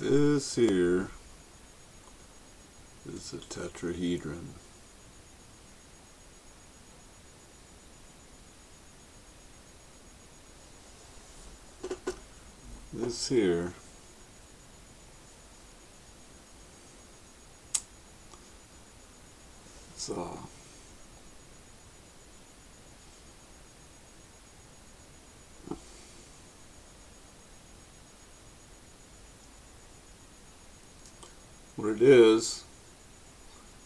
This here is a tetrahedron. This here is what it is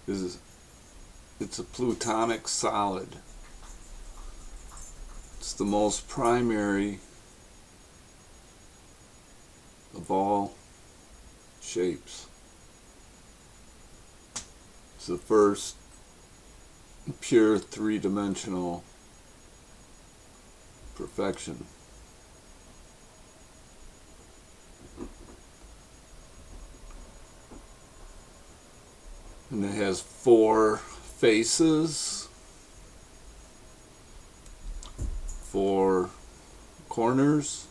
it's a plutonic solid. It's the most primary of all shapes. It's the first pure three-dimensional perfection. And it has 4 faces, 4 corners,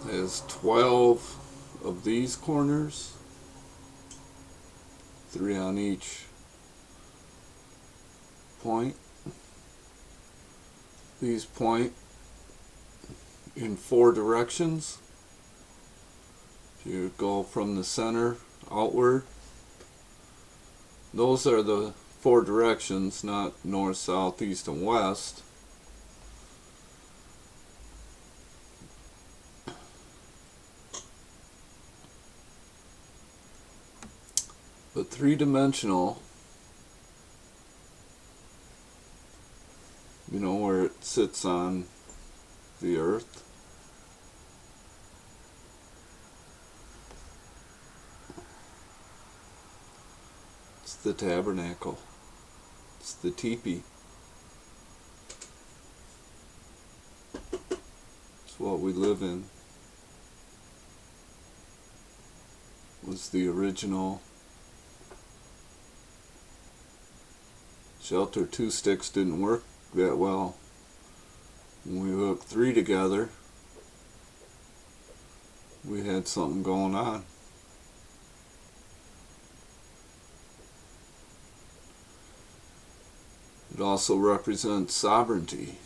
it has 12 of these corners, 3 on each point. These point in 4 directions. If you go from the center outward, those are the 4 directions, not north, south, east, and west. But three-dimensional, you know, where it sits on the earth. It's the tabernacle. It's the teepee. It's what we live in. It was the original shelter. 2 sticks didn't work that well. When we hooked 3 together, we had something going on. It also represents sovereignty.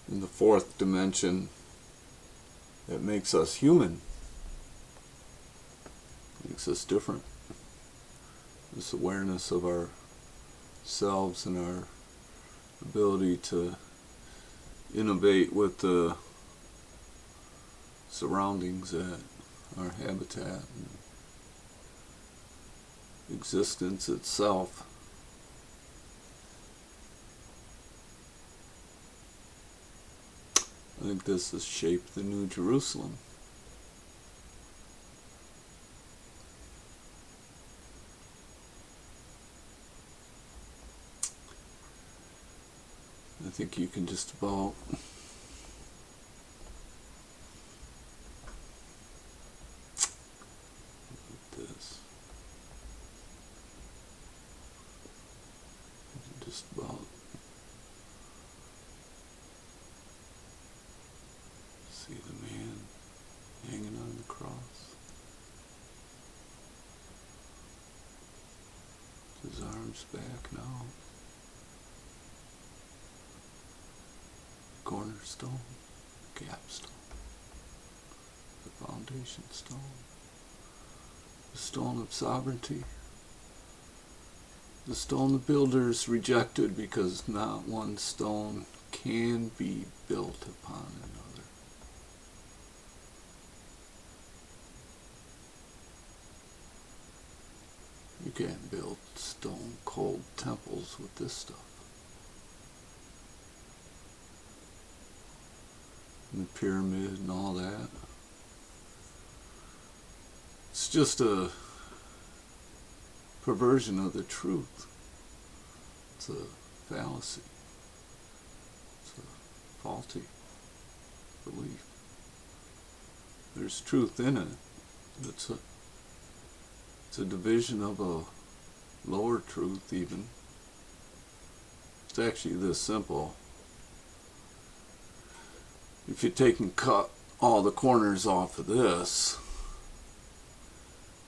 In the 4th dimension, that makes us human. Makes us different. This awareness of ourselves and our ability to innovate with the surroundings, that our habitat and existence itself. I think this has shaped the New Jerusalem. I think you can just about this. You can just about see the man hanging on the cross. His arms back now. Cornerstone, capstone, the foundation stone, the stone of sovereignty, the stone the builders rejected because not one stone can be built upon another. You can't build stone cold temples with this stuff. And the pyramid and all that. It's just a perversion of the truth. It's a fallacy. It's a faulty belief. There's truth in it. It's a division of a lower truth even. It's actually this simple. If you take and cut all the corners off of this,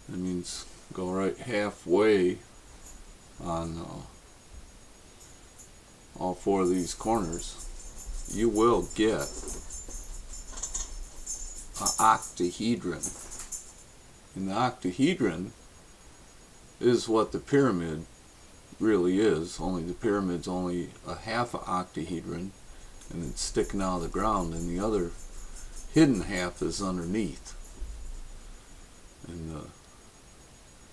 that means go right halfway on all four of these corners, you will get an octahedron. And the octahedron is what the pyramid really is, only the pyramid's only a half an octahedron and it's sticking out of the ground, and the other hidden half is underneath. And the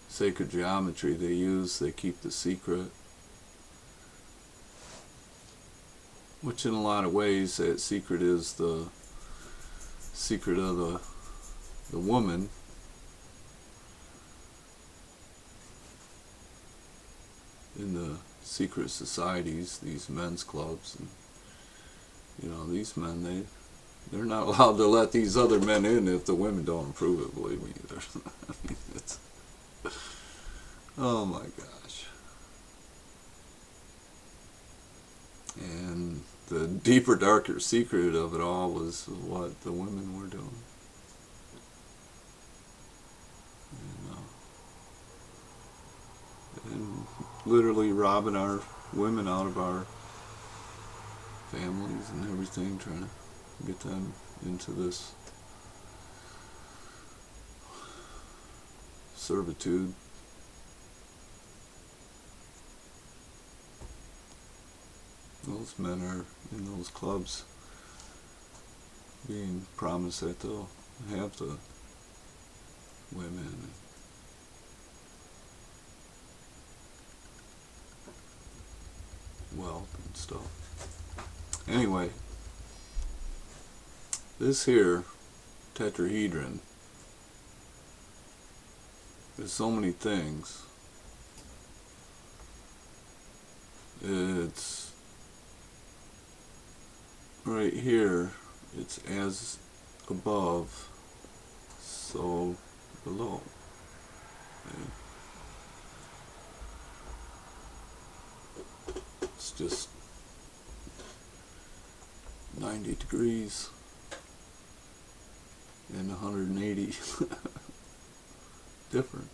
sacred geometry they use, they keep the secret, which in a lot of ways that secret is the secret of the woman. In the secret societies, these men's clubs, and these men, they're not allowed to let these other men in if the women don't approve it, believe me. I mean, it's, oh my gosh. And the deeper, darker secret of it all was what the women were doing. And literally robbing our women out of our families and everything, trying to get them into this servitude. Those men are in those clubs being promised that they'll have the women, wealth and stuff. Anyway, this here tetrahedron is so many things. It's right here, it's as above, so below. Okay. It's just 90 degrees and 180 different.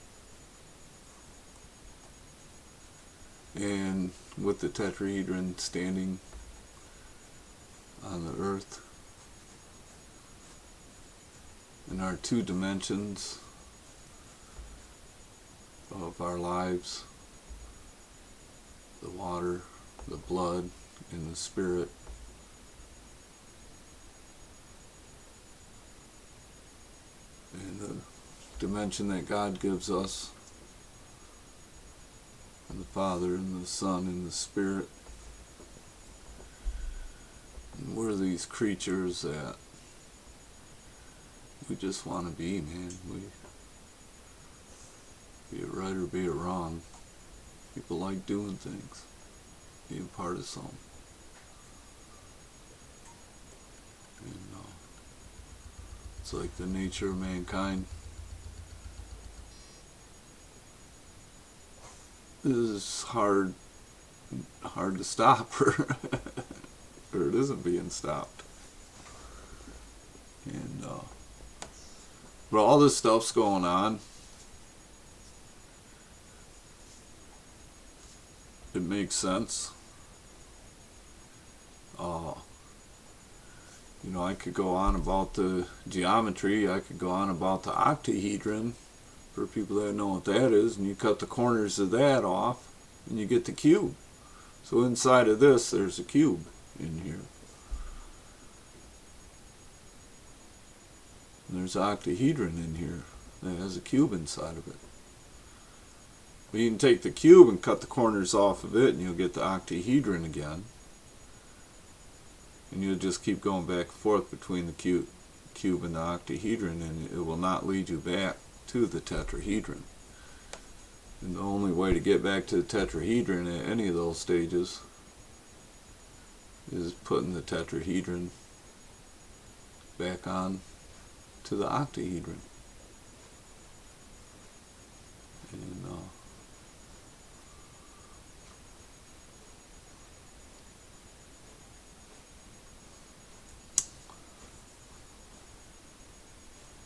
And with the tetrahedron standing on the earth in our two dimensions of our lives, the water, the blood, and the spirit, and the dimension that God gives us, and the Father and the Son and the Spirit. And we're these creatures that we just want to be, man. We be it right or be it wrong. People like doing things, being part of something. And it's like the nature of mankind. This is hard to stop, or it isn't being stopped. And but all this stuff's going on. It makes sense. I could go on about the geometry. I could go on about the octahedron for people that know what that is, and you cut the corners of that off and you get the cube. So inside of this there's a cube in here. And there's an octahedron in here that has a cube inside of it. But you can take the cube and cut the corners off of it and you'll get the octahedron again. And you'll just keep going back and forth between the cube and the octahedron, and it will not lead you back to the tetrahedron. And the only way to get back to the tetrahedron at any of those stages is putting the tetrahedron back on to the octahedron. And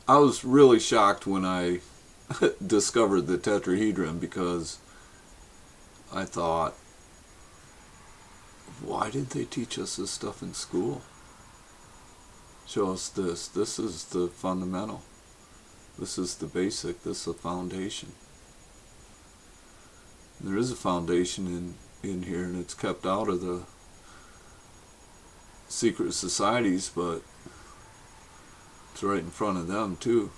I was really shocked when I discovered the tetrahedron, because I thought, why didn't they teach us this stuff in school? Show us this. This is the fundamental. This is the basic. This is the foundation. There is a foundation in here, and it's kept out of the secret societies, but it's right in front of them too.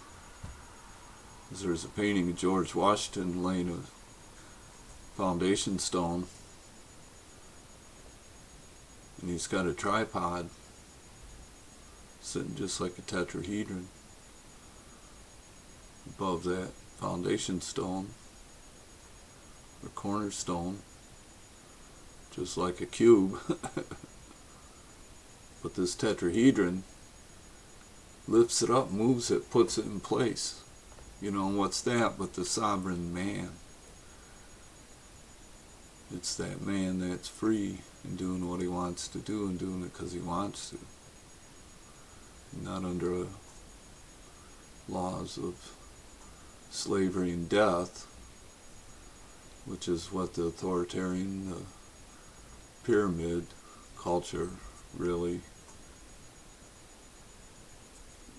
There's a painting of George Washington laying a foundation stone, and he's got a tripod sitting just like a tetrahedron above that foundation stone or cornerstone, just like a cube. But this tetrahedron lifts it up, moves it, puts it in place. You know, what's that but the sovereign man? It's that man that's free and doing what he wants to do, and doing it because he wants to. Not under laws of slavery and death, which is what the authoritarian, the pyramid culture really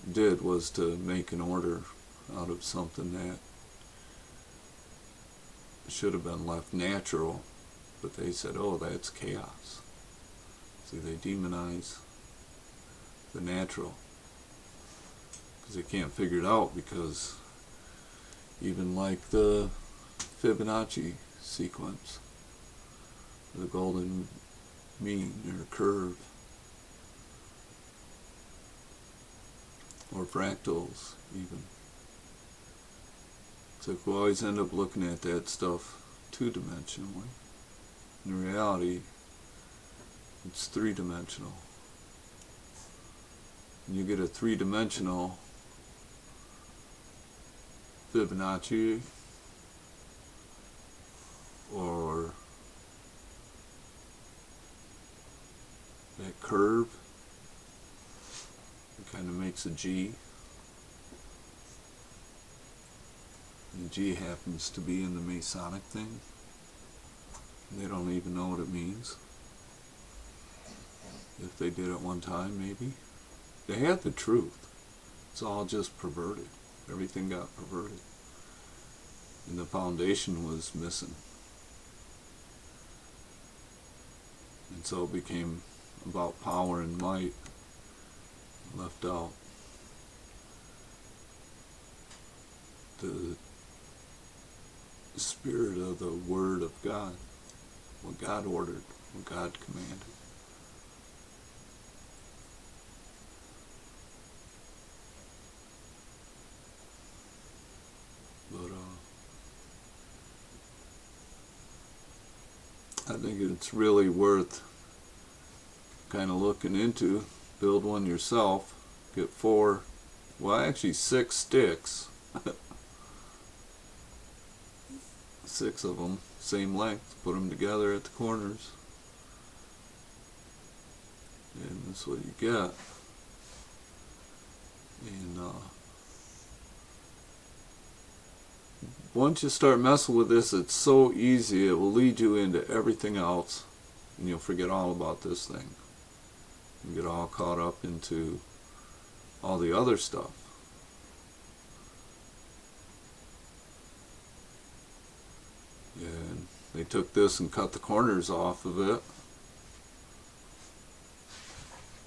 did, was to make an order out of something that should have been left natural, but they said, oh, that's chaos. See, they demonize the natural because they can't figure it out, because even like the Fibonacci sequence, the golden mean or curve, or fractals even. It's like we always end up looking at that stuff two-dimensionally. In reality, it's three-dimensional. And you get a three-dimensional Fibonacci or that curve, it kind of makes a G. And G happens to be in the Masonic thing. They don't even know what it means. If they did at one time, maybe. They had the truth. It's all just perverted. Everything got perverted. And the foundation was missing. And so it became about power and might, left out the spirit of the Word of God, what God ordered, what God commanded. But I think it's really worth kind of looking into. Build one yourself. Get 4, well actually 6 sticks. 6 of them, same length. Put them together at the corners. And that's what you get. And once you start messing with this, it's so easy. It will lead you into everything else, and you'll forget all about this thing. You get all caught up into all the other stuff. And they took this and cut the corners off of it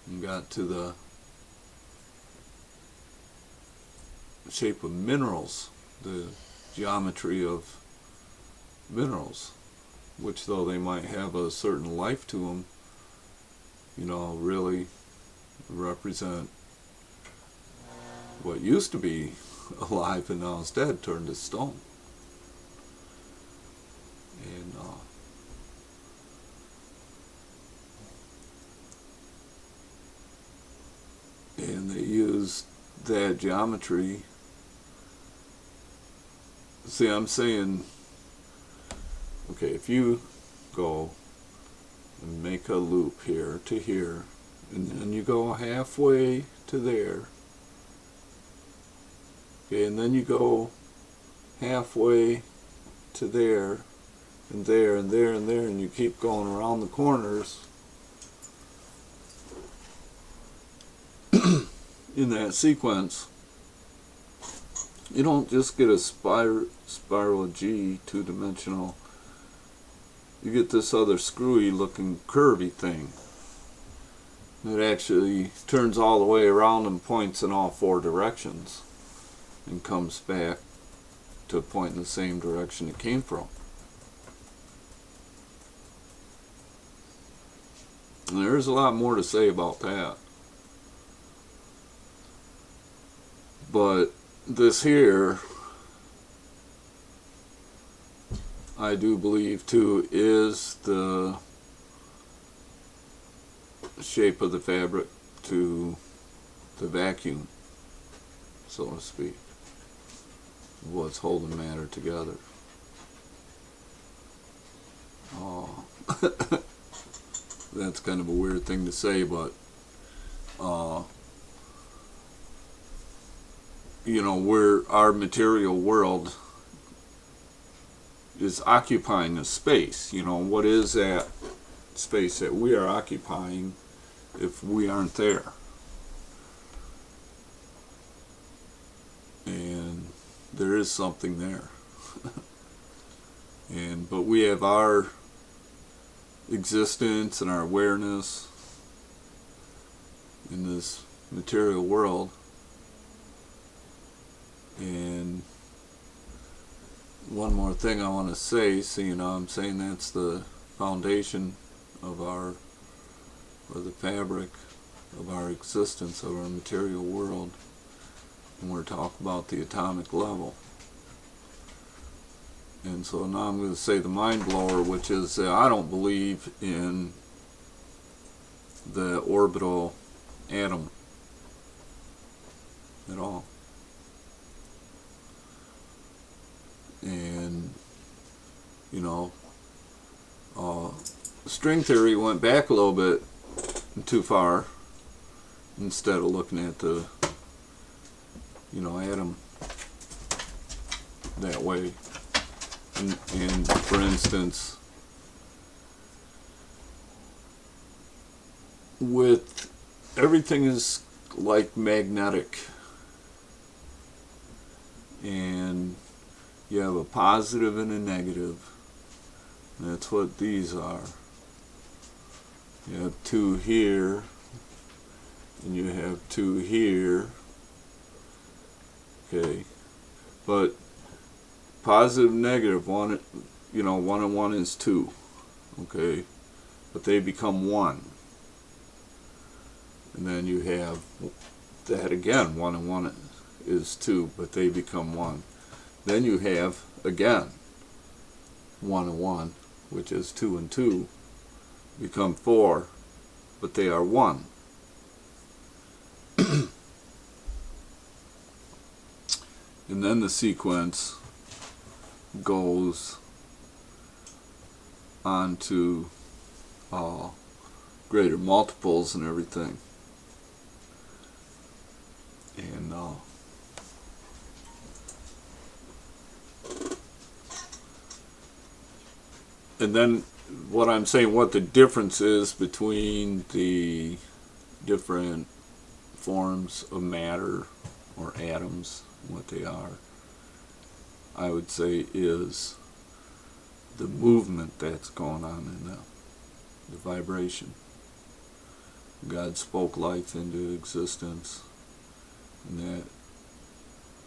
and got to the shape of minerals, the geometry of minerals, which though they might have a certain life to them, you know, really represent what used to be alive and now is dead, turned to stone. And they used that geometry. See, I'm saying, okay, if you go and make a loop here to here, and then you go halfway to there, Okay, and then you go halfway to there, and there, and there, and there, and you keep going around the corners in that sequence. You don't just get a spiral G, two-dimensional. You get this other screwy looking curvy thing that actually turns all the way around and points in all four directions and comes back to point in the same direction it came from. And there's a lot more to say about that. But this here, I do believe too, is the shape of the fabric to the vacuum, so to speak, what's holding matter together. Oh, that's kind of a weird thing to say, but you know, where our material world is occupying a space. You know, what is that space that we are occupying if we aren't there? And there is something there. But we have our existence and our awareness in this material world. And one more thing I want to say, so you know, I'm saying that's the foundation of our, or the fabric of our existence, of our material world, when we're talking about the atomic level. And so now I'm going to say the mind blower, which is I don't believe in the orbital atom at all. And you know, string theory went back a little bit too far, instead of looking at the, you know, atom that way. And for instance, with everything is like magnetic, and you have a positive and a negative. That's what these are. You have two here, and you have two here. Okay, but positive, negative, one, you know, 1 and 1 is 2. Okay, but they become 1. And then you have that again, 1 and 1 is 2, but they become 1. Then you have, again, 1 and 1, which is 2 and 2, become 4, but they are 1. And then the sequence goes on to greater multiples and everything. And then what I'm saying, what the difference is between the different forms of matter or atoms, what they are, I would say is the movement that's going on in them, the vibration. God spoke life into existence, and that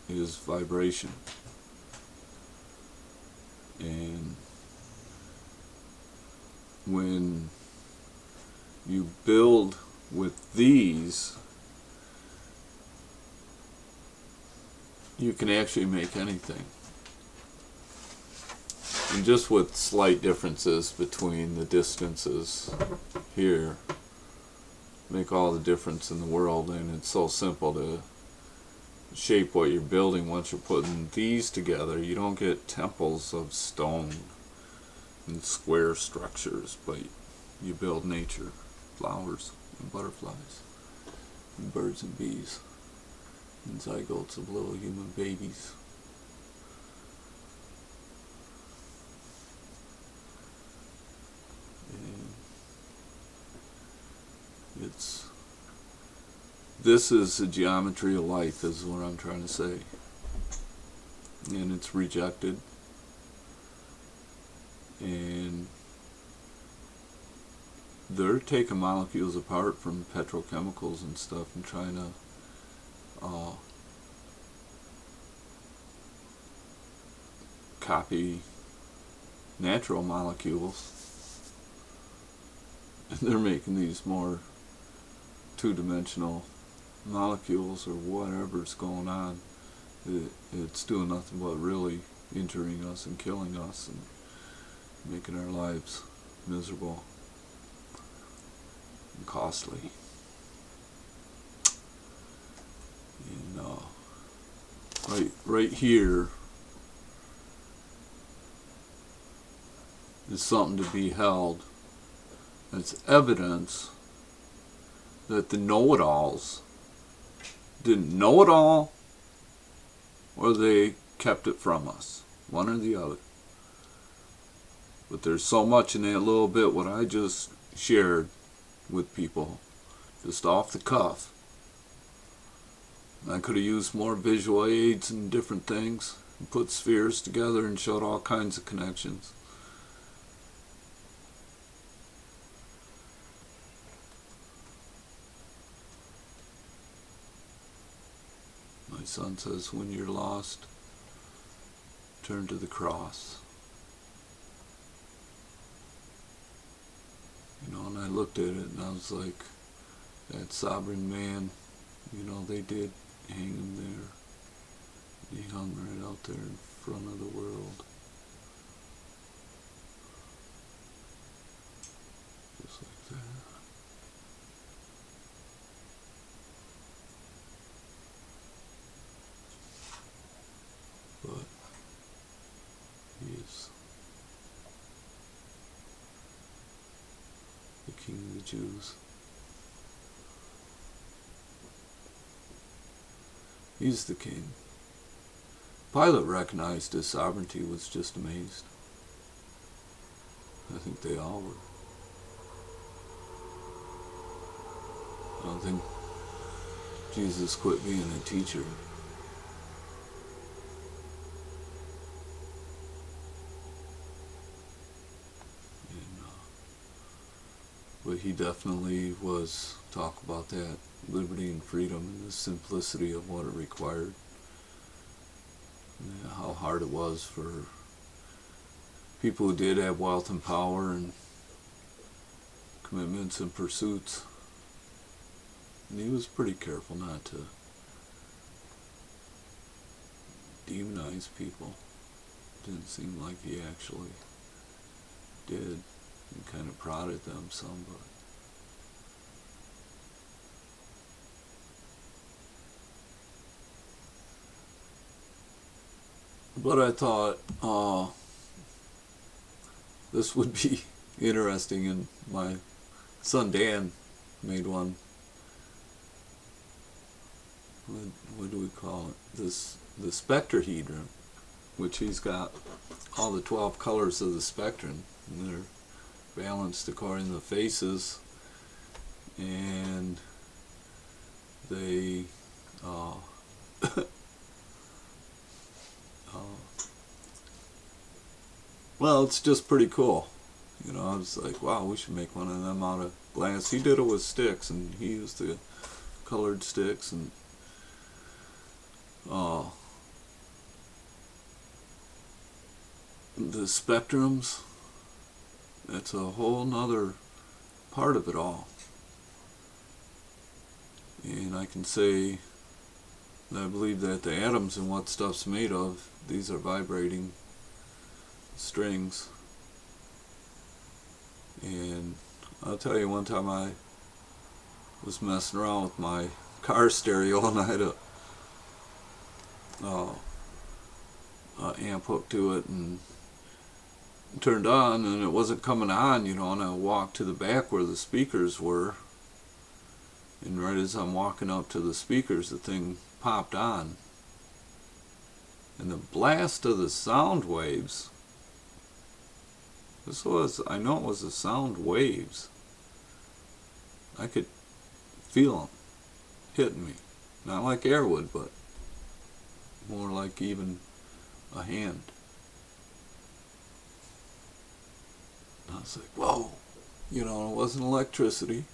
is vibration. And when you build with these, you can actually make anything. And just with slight differences between the distances here, make all the difference in the world. And it's so simple to shape what you're building once you're putting these together. You don't get temples of stone and square structures, but you build nature, flowers and butterflies and birds and bees. and zygotes of little human babies. And this is the geometry of life, is what I'm trying to say. And it's rejected. And they're taking molecules apart from petrochemicals and stuff and trying to copy natural molecules. And they're making these more two-dimensional molecules or whatever's going on. It's doing nothing but really injuring us and killing us and making our lives miserable and costly. And right here is something to be held. It's evidence that the know-it-alls didn't know it all, or they kept it from us, one or the other. But there's so much in that little bit what I just shared with people, just off the cuff. I could have used more visual aids and different things, and put spheres together and showed all kinds of connections. My son says, when you're lost, turn to the cross. You know, and I looked at it and I was like, that sovereign man, you know, they did hang him there. He hung right out there in front of the world. Just like that. But he is the King of the Jews. He's the king. Pilate recognized his sovereignty, was just amazed. I think they all were. I don't think Jesus quit being a teacher. But he definitely was talk about that liberty and freedom and the simplicity of what it required. And how hard it was for people who did have wealth and power and commitments and pursuits. And he was pretty careful not to demonize people. Didn't seem like he actually did. And kind of prodded them some, but I thought this would be interesting, and my son Dan made one. What do we call it? The spectrahedron, which he's got all the 12 colors of the spectrum, and they're balanced according to the faces, and they well, it's just pretty cool. You know, I was like, wow, we should make one of them out of glass. He did it with sticks, and he used the colored sticks, and the spectrums, that's a whole nother part of it all. And I can say that I believe that the atoms and what stuff's made of, these are vibrating strings. And I'll tell you, one time I was messing around with my car stereo, and I had a amp hooked to it and turned on, and it wasn't coming on, you know, and I walked to the back where the speakers were, and right as I'm walking up to the speakers, the thing popped on, and the blast of the sound waves, I know it was the sound waves, I could feel them hitting me. Not like air would, but more like even a hand. I was like, whoa, you know, it wasn't electricity,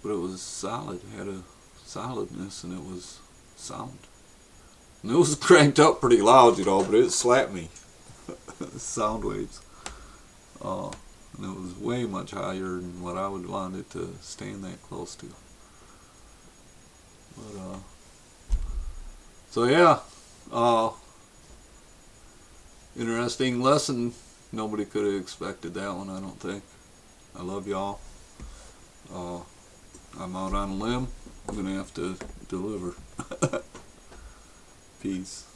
but it was solid, it had a solidness, and it was sound. And it was cranked up pretty loud, you know, but it slapped me. Sound waves. And it was way much higher than what I would want it to stand that close to. But, so yeah, interesting lesson. Nobody could have expected that one, I don't think. I love y'all. I'm out on a limb. I'm gonna have to deliver. Peace.